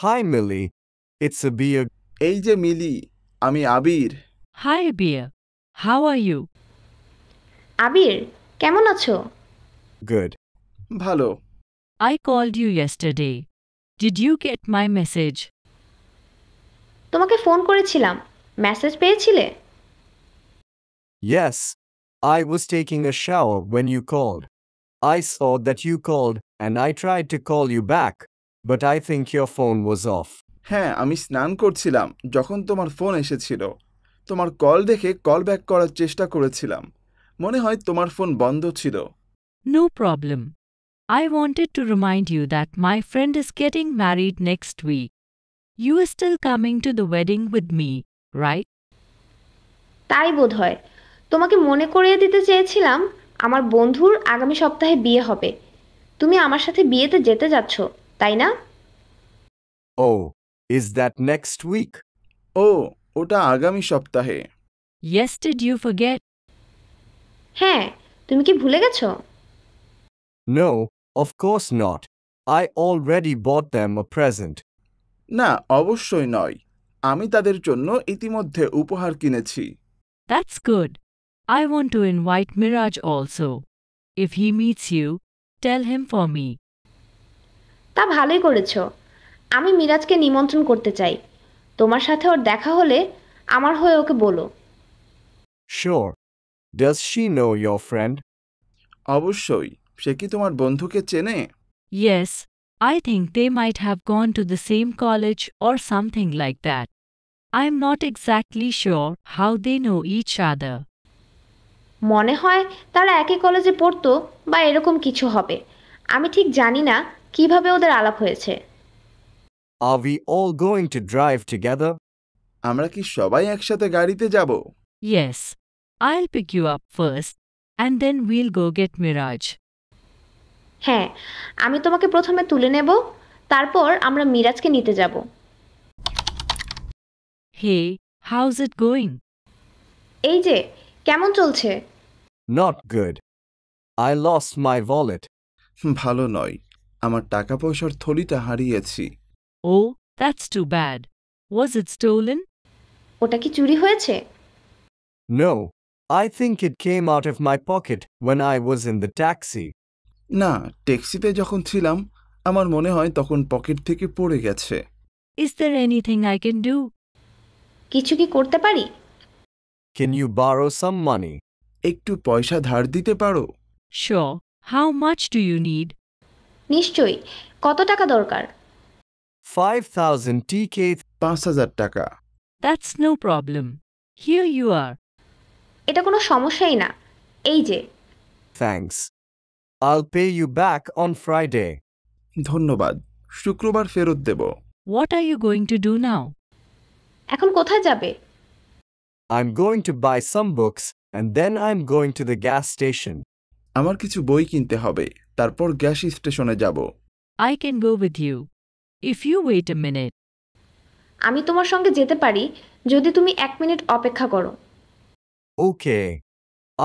Hi, Millie. It's Abir. এই যে মিলি, আমি আবির। Hi, Abir. How are you? আবির, কেমন আছো? Good. ভালো। I called you yesterday. Did you get my message? তোমাকে ফোন করেছিলাম, মেসেজ পেয়েছিলে? Yes. I was taking a shower when you called. I saw that you called, and I tried to call you back, but I think your phone was off. হ্যাঁ, আমি স্নান করছিলাম যখন তোমার phone এসেছিল। তোমার কল দেখে কল ব্যাক করার চেষ্টা করেছিলাম। মনে হয় তোমার ফোন বন্ধ ছিল। No problem. I wanted to remind you that my friend is getting married next week. You are still coming to the wedding with me, right? তাই বোধহয়। তোমাকে মনে করিয়ে দিতে চেয়েছিলাম আমার বন্ধুর আগামী সপ্তাহে বিয়ে হবে। তুমি আমার সাথে বিয়েতে যেতে যাচ্ছ, তাই না? Oh, is that next week? ও, ওটা আগামী সপ্তাহে। Yes, did you forget? হ্যাঁ, তুমি কি ভুলে গেছো? No, of course not. I already bought them a present. না, অবশ্যই নয়। আমি তাদের জন্য ইতিমধ্যে উপহার কিনেছি। That's good. I want to invite Miraj also. If he meets you, tell him for me. তা ভালোই করেছো। আমি মিরাজকে নিমন্ত্রণ করতে চাই। তোমার সাথে ওর দেখা হলে আমার হয়ে ওকে বলো। Sure. Does she know your friend? অবশ্যই। সে কি তোমার বন্ধুকে চেনে? Yes, I think they might have gone to the same college or something like that. I'm not exactly sure how they know each other. মনে হয় তারা একই কলেজে পড়তো বা এরকম কিছু হবে। আমি ঠিক জানি না কিভাবে ওদের আলাপ হয়েছে। Are we all going to drive together? আমরা কি সবাই একসাথে গাড়িতে যাব? Yes, I'll pick you up first, and then we'll go get Miraj. হ্যাঁ, আমি তোমাকে প্রথমে তুলে নেব, তারপর আমরা মিরাজকে নিতে যাব। Hey, how's it going? এই যে, কেমন চলছে? Not good. I lost my wallet. ভালো নয়। আমার টাকা পয়সার থলিটা হারিয়েছি। Oh, that's too bad. Was it stolen? ওটা কি চুরি হয়েছে? No, I think it came out of my pocket when I was in the taxi. না, ট্যাক্সিতে যখন ছিলাম আমার মনে হয় তখন পকেট থেকে পড়ে গেছে। Is there anything I can do? কিছু কি করতে পারি? Can you borrow some money? একটু পয়সা ধার দিতে পারো? Sure. How much do you need? নিশ্চয়ই। কত টাকা দরকার? 5,000 TK. 5,000 টাকা। That's no problem. Here you are. এটা কোনো সমস্যাই না। এই যে। Thanks. I'll pay you back on Friday. ধন্যবাদ। শুক্রবার ফেরত দেব। What are you going to do now? এখন কোথায় যাবে? I'm going to buy some books, and then I'm going to the gas station. আমার কিছু বই কিনতে হবে, তারপর গ্যাস স্টেশনে যাব। I can go with you. If you wait a minute. আমি তোমার সঙ্গে যেতে পারি যদি তুমি 1 মিনিট অপেক্ষা করো। Okay.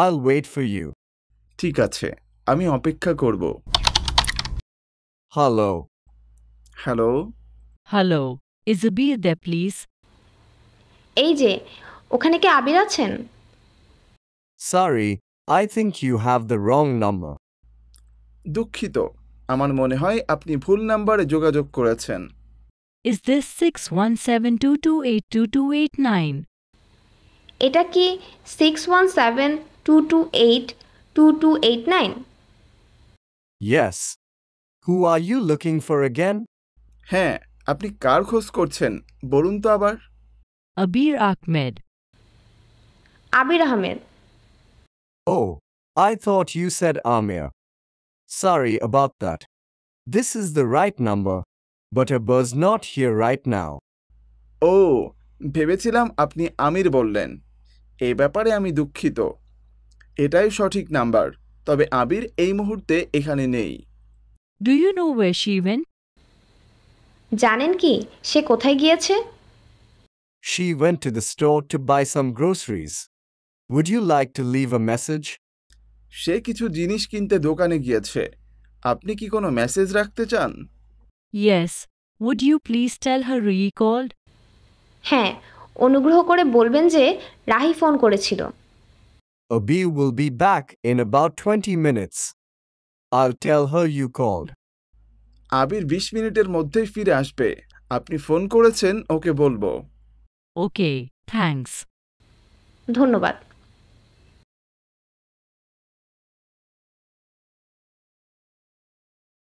I'll wait for you. ঠিক আছে, আমি অপেক্ষা করব। Hello. Hello. Hello. Is Abir there, please? এই যে, ওখানে কি আবির আছেন? Sorry, I think you have the wrong number. দুঃখিত, আমার মনে হয় আপনি ভুল নাম্বারে যোগাযোগ করেছেন। Is this 6172282289? এটা কি 6172282289? Yes. Who are you looking for again? হ্যাঁ, আপনি কার খোঁজ করছেন বলুন তো আবার। Abir Ahmed. Abir Ahmed. Oh, I thought you said Amir. Sorry about that. This is the right number, but Abir's not here right now. ও, ভেবেছিলাম আপনি আমির বললেন। এই ব্যাপারে আমি দুঃখিত। এটাই সঠিক নাম্বার, তবে আবির এই মুহূর্তে এখানে নেই। Do you know where she went? জানেন কি সে কোথায় গিয়েছে? She went to the store to buy some groceries. Would you like to leave a message? সে কিছু জিনিস কিনতে দোকানে গিয়েছে। আপনি কি কোনো মেসেজ রাখতে চান? Yes. Would you please tell her Ri called? হ্যাঁ, অনুগ্রহ করে বলবেন যে রাহি ফোন করেছিল। Abi will be back in about 20 minutes. I'll tell her you called. আবির 20 মিনিটের মধ্যেই ফিরে আসবে। আপনি ফোন করেছেন, ওকে বলবো। Okay, thanks. ধন্যবাদ।